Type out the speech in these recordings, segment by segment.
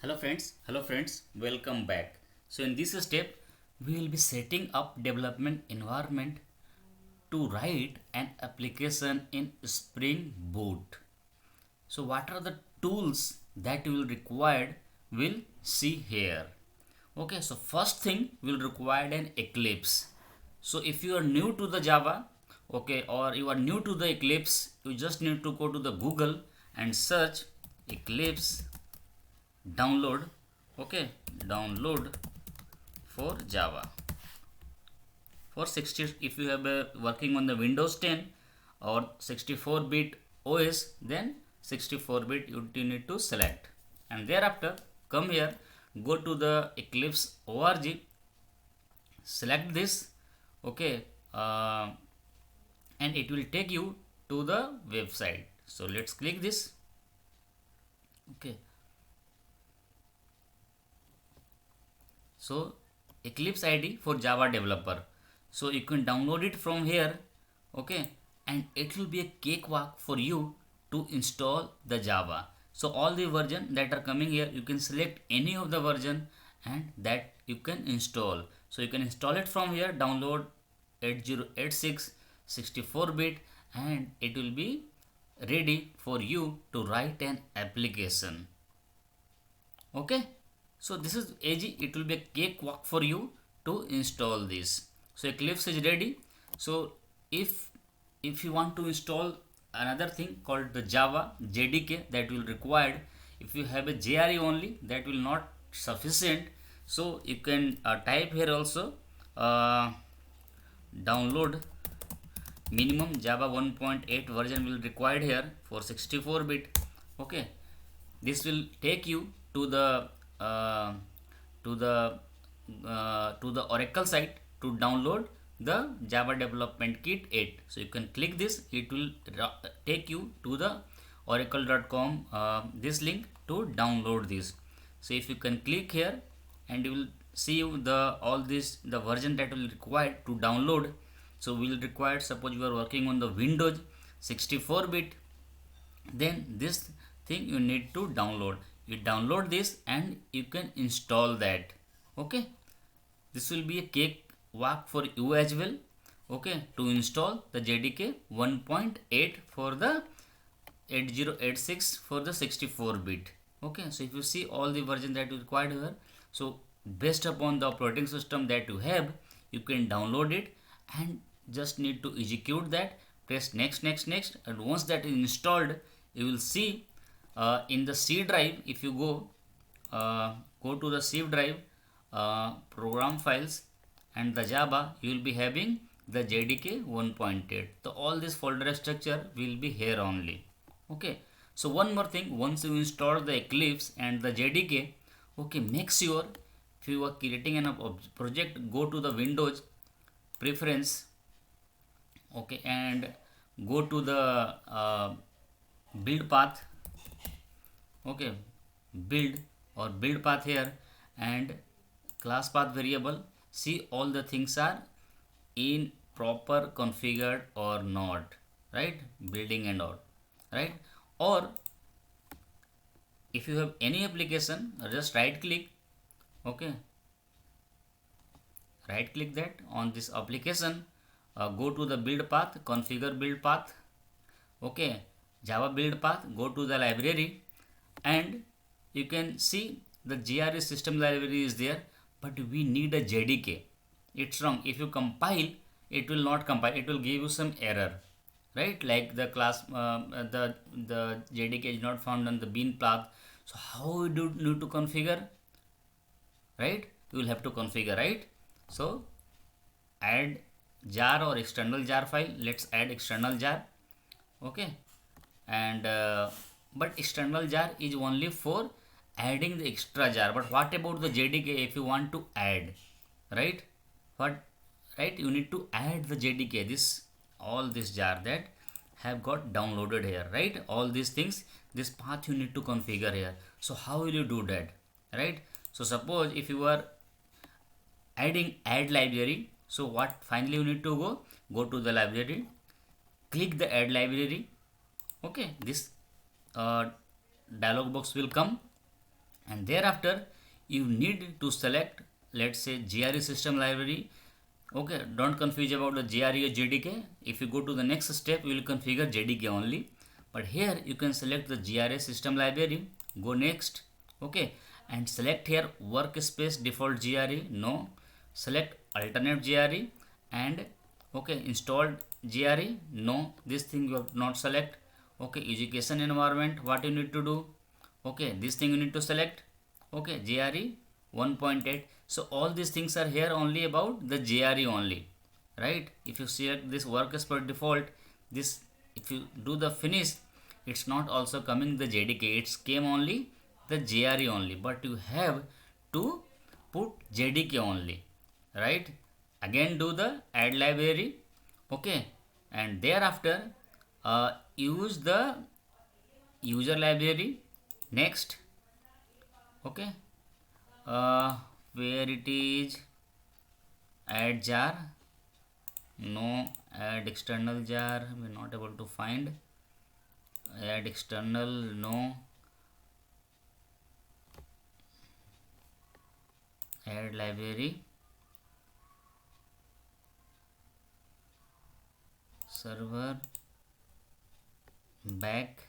Hello friends, welcome back. So in this step, we will be setting up development environment to write an application in Spring Boot. So what are the tools that you will require? We'll see here. Okay, so first thing we'll require an Eclipse. So if you are new to the Java, okay, or you are new to the Eclipse, you just need to go to the Google and search Eclipse download. Okay, download for Java for 60. If you have a working on the Windows 10 or 64-bit OS, then 64-bit you need to select, and thereafter come here, go to the Eclipse org, select this. Okay, and it will take you to the website. So let's click this. Okay, so Eclipse ID for Java developer. So you can download it from here. Okay, and it will be a cakewalk for you to install the Java. So all the version that are coming here, you can select any of the version and that you can install. So you can install it from here, download 8086 64-bit, and it will be ready for you to write an application. Okay, so this is easy. It will be a cakewalk for you to install this. So Eclipse is ready. So if you want to install another thing called the Java JDK, that will required. If you have a JRE only, that will not sufficient. So you can type here also, download minimum Java 1.8 version will required here for 64-bit. Okay, this will take you to the uh, to the to the Oracle site to download the Java Development Kit 8. So you can click this. It will take you to the oracle.com, this link to download this. So if you can click here, and you will see the all this the version that will required to download. So we will require, suppose you are working on the Windows 64-bit, then this thing you need to download. You download this and you can install that. Okay, this will be a cake walk for you as well. Okay, to install the JDK 1.8 for the 8086 for the 64-bit. Okay, so if you see all the version that you required here, so based upon the operating system that you have, you can download it and just need to execute that. Press next, and once that is installed, you will see in the C drive. If you go to the C drive, program files, and the Java, you will be having the JDK 1.8. So all this folder structure will be here only. Okay, so one more thing, once you install the Eclipse and the JDK, okay, make sure if you are creating an project, go to the Windows preference. Okay, and go to the build path. Okay, build path here, and class path variable. See all the things are in proper configured or not, right? Building and all, right? Or if you have any application, just right click. Okay, right click that on this application, go to the build path, configure build path. Okay, Java build path, go to the library, and you can see the JRE system library is there, but we need a JDK. It's wrong. If you compile, it will not compile, it will give you some error, right? Like the class, the JDK is not found on the bin path. So how you do need to configure, right? You will have to configure, right? So add jar or external jar file. Let's add external jar. Okay, and but external jar is only for adding the extra jar. But what about the JDK? If you want to add, right, what, right, you need to add the JDK, this all this jar that have got downloaded here, right? All these things, this path you need to configure here. So how will you do that, right? So suppose if you are adding add library, so what finally you need to go to the library, click the add library. Okay, this dialog box will come, And thereafter you need to select, let's say, GRE system library. Okay, don't confuse about the GRE or JDK. If you go to the next step, you will configure JDK only. But here you can select the GRE system library. Go next. Okay, and select here workspace default GRE. No. Select alternate GRE and okay, installed GRE. No, this thing you have not select. Okay, education environment. What you need to do? Okay, this thing you need to select. Okay, GRE 1.8. So all these things are here only about the GRE only, right? If you select this work as per default, this, if you do the finish, it's not also coming the JDK, it's came only the GRE only, but you have to put JDK only, right? Again do the add library. Okay, and thereafter use the user library. Next. Okay, where it is, add jar. No, add external jar, we're not able to find. Add external, no. Add library, server, back,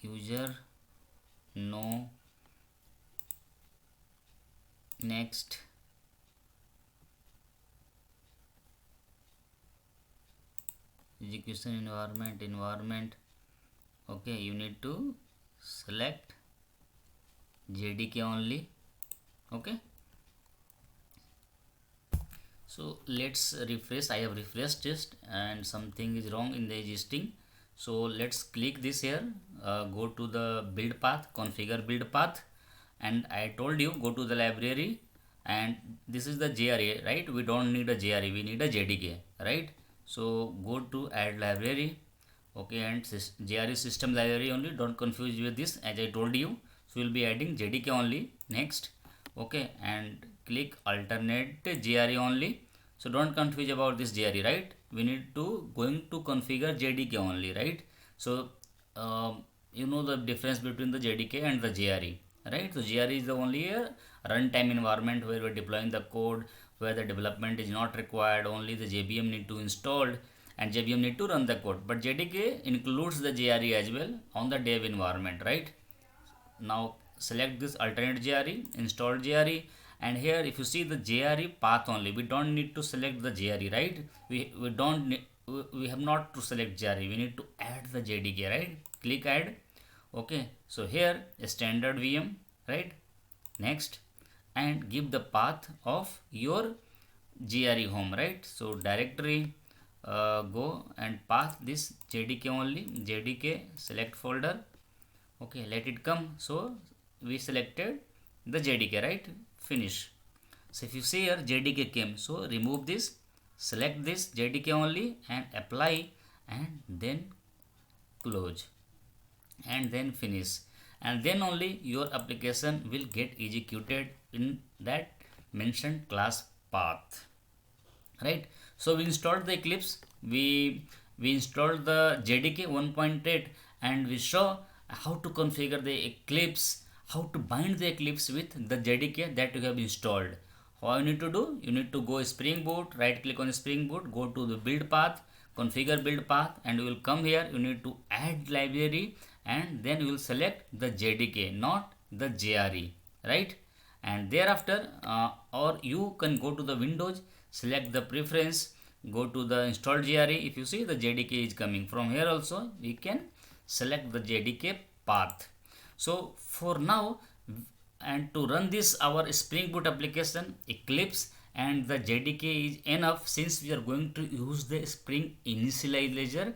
user, no. Next. Execution environment. Okay, you need to select JDK only. Okay, so let's refresh. I have refreshed it and something is wrong in the existing. So let's click this here, go to the build path, configure build path, and I told you go to the library, and this is the GRE, right? We don't need a GRE, we need a JDK, right? So go to add library. Okay, and GRE system library only, don't confuse with this, as I told you. So we'll be adding JDK only. Next. Okay, and click alternate GRE only. So don't confuse about this GRE, right? We need to going to configure JDK only, right? So you know the difference between the JDK and the GRE, right? So GRE is the only runtime environment where we're deploying the code, where the development is not required, only the JVM need to installed and JVM need to run the code. But JDK includes the GRE as well on the dev environment, right? Now select this alternate GRE, install GRE, and here if you see the GRE path only, we don't need to select the GRE, right? We don't need, we have not to select GRE, we need to add the JDK, right? Click add. Okay, so here a standard VM, right? Next, and give the path of your GRE home, right? So directory, go and path this JDK only, JDK select folder. Okay, let it come. So we selected the JDK, right? Finish. So if you see here JDK came, so remove this, select this JDK only and apply, and then close, and then finish, and then only your application will get executed in that mentioned class path, right? So we installed the Eclipse, we installed the JDK 1.8, and we show how to configure the Eclipse, how to bind the Eclipse with the JDK that you have installed. How you need to do? You need to go Spring Boot, right click on Spring Boot, go to the build path, configure build path, and you will come here, you need to add library, and then you will select the JDK, not the JRE, right? And thereafter or you can go to the Windows, select the preference, go to the installed GRE. If you see the JDK is coming from here, also we can select the JDK path. So for now, and to run this our Spring Boot application, Eclipse and the JDK is enough, since we are going to use the Spring initializer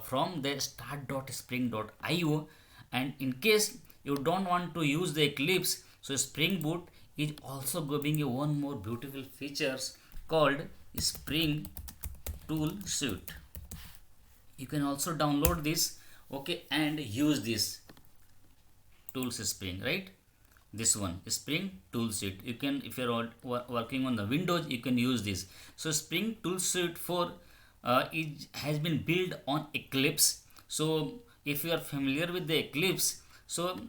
from the start.spring.io. And in case you don't want to use the Eclipse, so Spring Boot is also giving you one more beautiful features called Spring Tool Suite. You can also download this, okay, and use this tools Spring, right? This one Spring Tool Suite, you can, if you're working on the Windows, you can use this. So Spring Tool Suite 4 it has been built on Eclipse. So if you are familiar with the Eclipse, so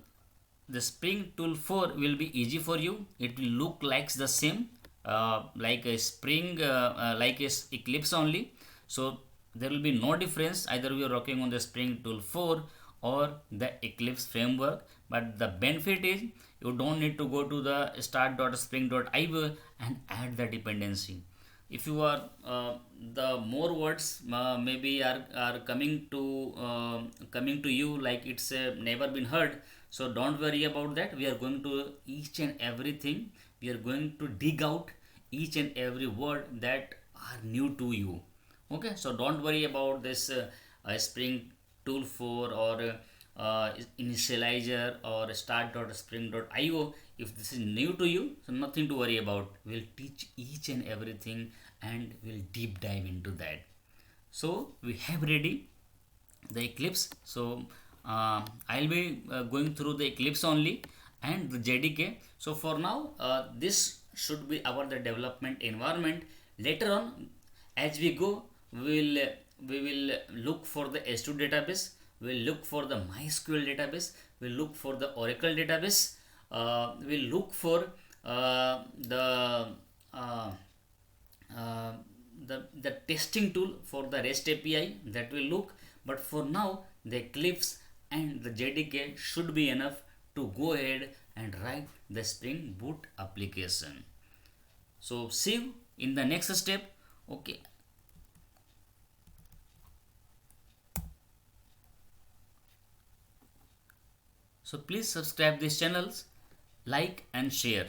the Spring Tool 4 will be easy for you. It will look like the same, like a Spring, like a Eclipse only. So there will be no difference either we are working on the Spring Tool 4 or the Eclipse framework. But the benefit is you don't need to go to the start.spring.io and add the dependency. If you are the more words maybe are coming to you like it's never been heard, so don't worry about that. We are going to each and everything, we are going to dig out each and every word that are new to you. Okay, so don't worry about this Spring Tool 4 or initializer or start.spring.io. If this is new to you, so nothing to worry about. We'll teach each and everything and we'll deep dive into that. So we have ready the Eclipse. So I'll be going through the Eclipse only and the JDK. So for now, this should be our the development environment. Later on, as we go, we will look for the S2 database. We'll look for the MySQL database. We'll look for the Oracle database. We'll look for the uh, uh, the testing tool for the REST API that will look. But for now, the Eclipse and the JDK should be enough to go ahead and write the Spring Boot application. So see you in the next step. Okay. So please subscribe these channels, like and share.